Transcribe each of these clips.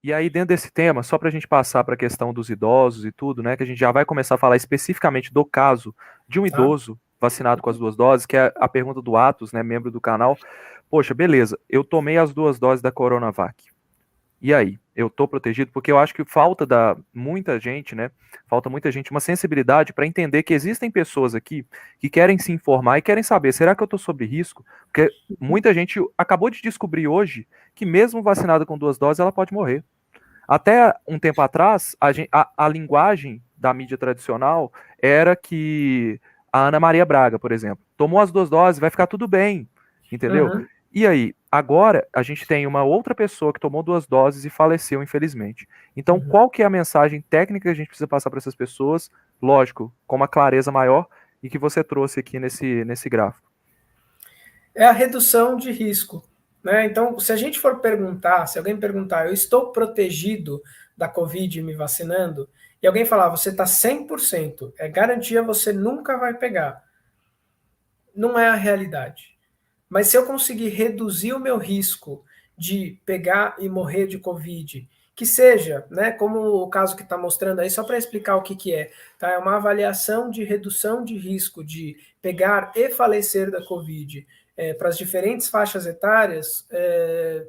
E aí, dentro desse tema, só para a gente passar para a questão dos idosos e tudo, né, que a gente já vai começar a falar especificamente do caso de um Tá? idoso vacinado com as duas doses, que é a pergunta do Atos, né, membro do canal. Poxa, beleza, eu tomei as duas doses da Coronavac. E aí, eu tô protegido? Porque eu acho que falta da muita gente, né? Falta muita gente uma sensibilidade para entender que existem pessoas aqui que querem se informar e querem saber, será que eu tô sob risco? Porque muita gente acabou de descobrir hoje que mesmo vacinada com duas doses, ela pode morrer. Até um tempo atrás, a linguagem da mídia tradicional era que a Ana Maria Braga, por exemplo, tomou as duas doses, vai ficar tudo bem, entendeu? Uhum. E aí, agora a gente tem uma outra pessoa que tomou duas doses e faleceu, infelizmente. Então, Uhum. qual que é a mensagem técnica que a gente precisa passar para essas pessoas? Lógico, com uma clareza maior e que você trouxe aqui nesse gráfico. É a redução de risco. Né? Então, se a gente for perguntar, se alguém perguntar, eu estou protegido da Covid me vacinando, e alguém falar, você está 100%, é garantia, você nunca vai pegar. Não é a realidade. Mas se eu conseguir reduzir o meu risco de pegar e morrer de Covid, que seja, né, como o caso que está mostrando aí, só para explicar o que, que é, tá? É uma avaliação de redução de risco de pegar e falecer da Covid para as diferentes faixas etárias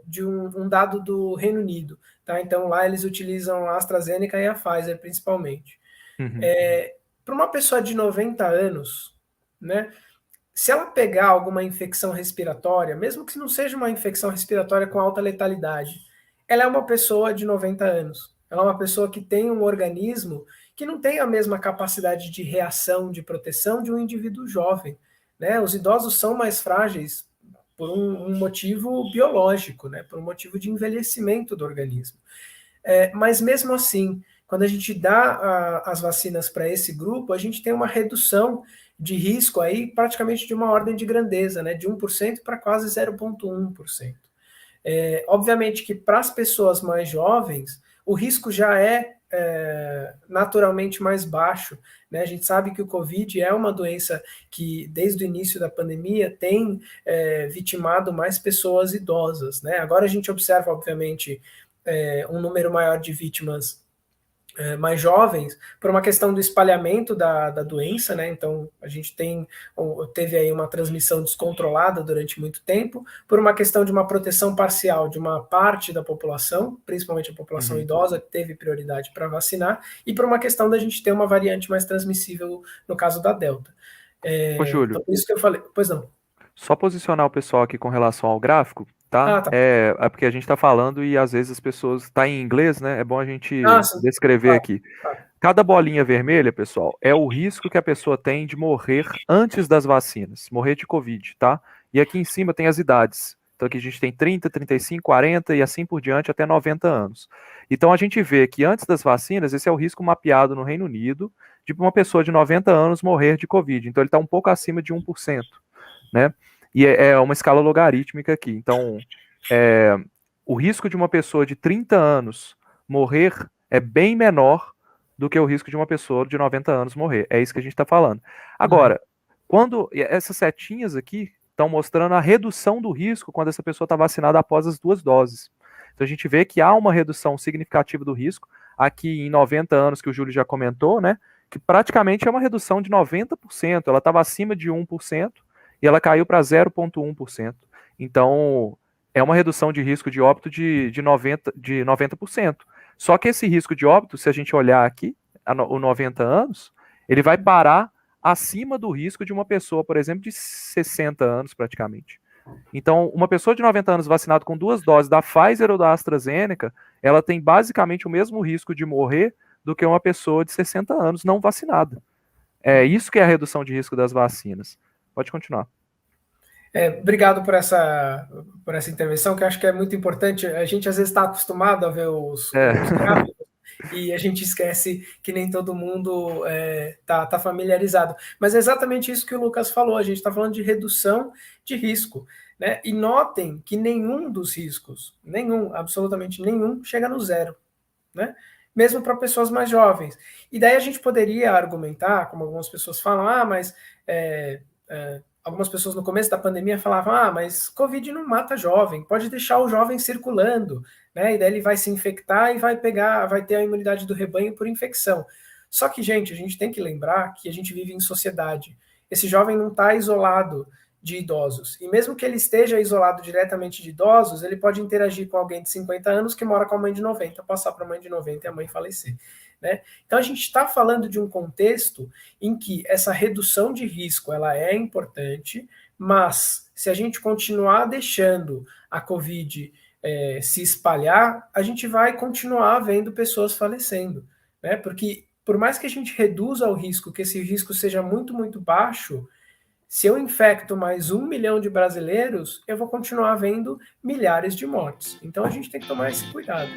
de um dado do Reino Unido. Tá? Então lá eles utilizam a AstraZeneca e a Pfizer principalmente. Uhum. Para uma pessoa de 90 anos, né, se ela pegar alguma infecção respiratória, mesmo que não seja uma infecção respiratória com alta letalidade, ela é uma pessoa de 90 anos. Ela é uma pessoa que tem um organismo que não tem a mesma capacidade de reação, de proteção de um indivíduo jovem. Né? Os idosos são mais frágeis por um motivo biológico, né? Por um motivo de envelhecimento do organismo. Mas mesmo assim, quando a gente dá as vacinas para esse grupo, a gente tem uma redução de risco aí praticamente de uma ordem de grandeza, né, de 1% para quase 0,1%. Obviamente que para as pessoas mais jovens, o risco já é naturalmente mais baixo. Né? A gente sabe que o Covid é uma doença que, desde o início da pandemia, tem vitimado mais pessoas idosas. Né? Agora a gente observa, obviamente, um número maior de vítimas mais jovens, por uma questão do espalhamento da doença, né? Então a gente teve aí uma transmissão descontrolada durante muito tempo, por uma questão de uma proteção parcial de uma parte da população, principalmente a população Uhum. idosa, que teve prioridade para vacinar, e por uma questão da gente ter uma variante mais transmissível no caso da Delta. Ô, Júlio, Então, por isso que eu falei. Pois não. só posicionar o pessoal aqui com relação ao gráfico, tá? Ah, tá. É porque a gente está falando e às vezes as pessoas está em inglês, né? É bom a Ah, gente sim. descrever Claro, aqui. claro. Cada bolinha vermelha, pessoal, é o risco que a pessoa tem de morrer antes das vacinas, morrer de Covid, tá? E aqui em cima tem as idades. Então aqui a gente tem 30, 35, 40 e assim por diante até 90 anos. Então a gente vê que antes das vacinas, esse é o risco mapeado no Reino Unido de uma pessoa de 90 anos morrer de Covid. Então ele está um pouco acima de 1%, né? E é uma escala logarítmica aqui. Então, é, o risco de uma pessoa de 30 anos morrer é bem menor do que o risco de uma pessoa de 90 anos morrer. É isso que a gente está falando. Uhum. Agora, quando essas setinhas aqui estão mostrando a redução do risco quando essa pessoa está vacinada após as duas doses. Então a gente vê que há uma redução significativa do risco aqui em 90 anos, que o Júlio já comentou, né? Que praticamente é uma redução de 90%. Ela estava acima de 1% e ela caiu para 0,1%. Então, é uma redução de risco de óbito de 90%. Só que esse risco de óbito, se a gente olhar aqui, o 90 anos, ele vai parar acima do risco de uma pessoa, por exemplo, de 60 anos praticamente. Então, uma pessoa de 90 anos vacinada com duas doses da Pfizer ou da AstraZeneca, ela tem basicamente o mesmo risco de morrer do que uma pessoa de 60 anos não vacinada. É isso que é a redução de risco das vacinas. Pode continuar. Obrigado por essa intervenção, que eu acho que é muito importante. A gente às vezes está acostumado a ver os É. gráficos e a gente esquece que nem todo mundo tá familiarizado. Mas é exatamente isso que o Lucas falou. A gente está falando de redução de risco. Né? E notem que nenhum dos riscos, nenhum, absolutamente nenhum, chega no zero. Né? Mesmo para pessoas mais jovens. E daí a gente poderia argumentar, como algumas pessoas falam, mas algumas pessoas no começo da pandemia falavam, mas Covid não mata jovem, pode deixar o jovem circulando, né? E daí ele vai se infectar e vai ter a imunidade do rebanho por infecção. Só que, gente, a gente tem que lembrar que a gente vive em sociedade. Esse jovem não está isolado de idosos. E mesmo que ele esteja isolado diretamente de idosos, ele pode interagir com alguém de 50 anos que mora com a mãe de 90, passar para a mãe de 90 e a mãe falecer. Né? Então a gente está falando de um contexto em que essa redução de risco ela é importante, mas se a gente continuar deixando a Covid se espalhar, a gente vai continuar vendo pessoas falecendo. Né? Porque por mais que a gente reduza o risco, que esse risco seja muito, muito baixo, se eu infecto mais 1 milhão de brasileiros, eu vou continuar vendo milhares de mortes. Então a gente tem que tomar esse cuidado.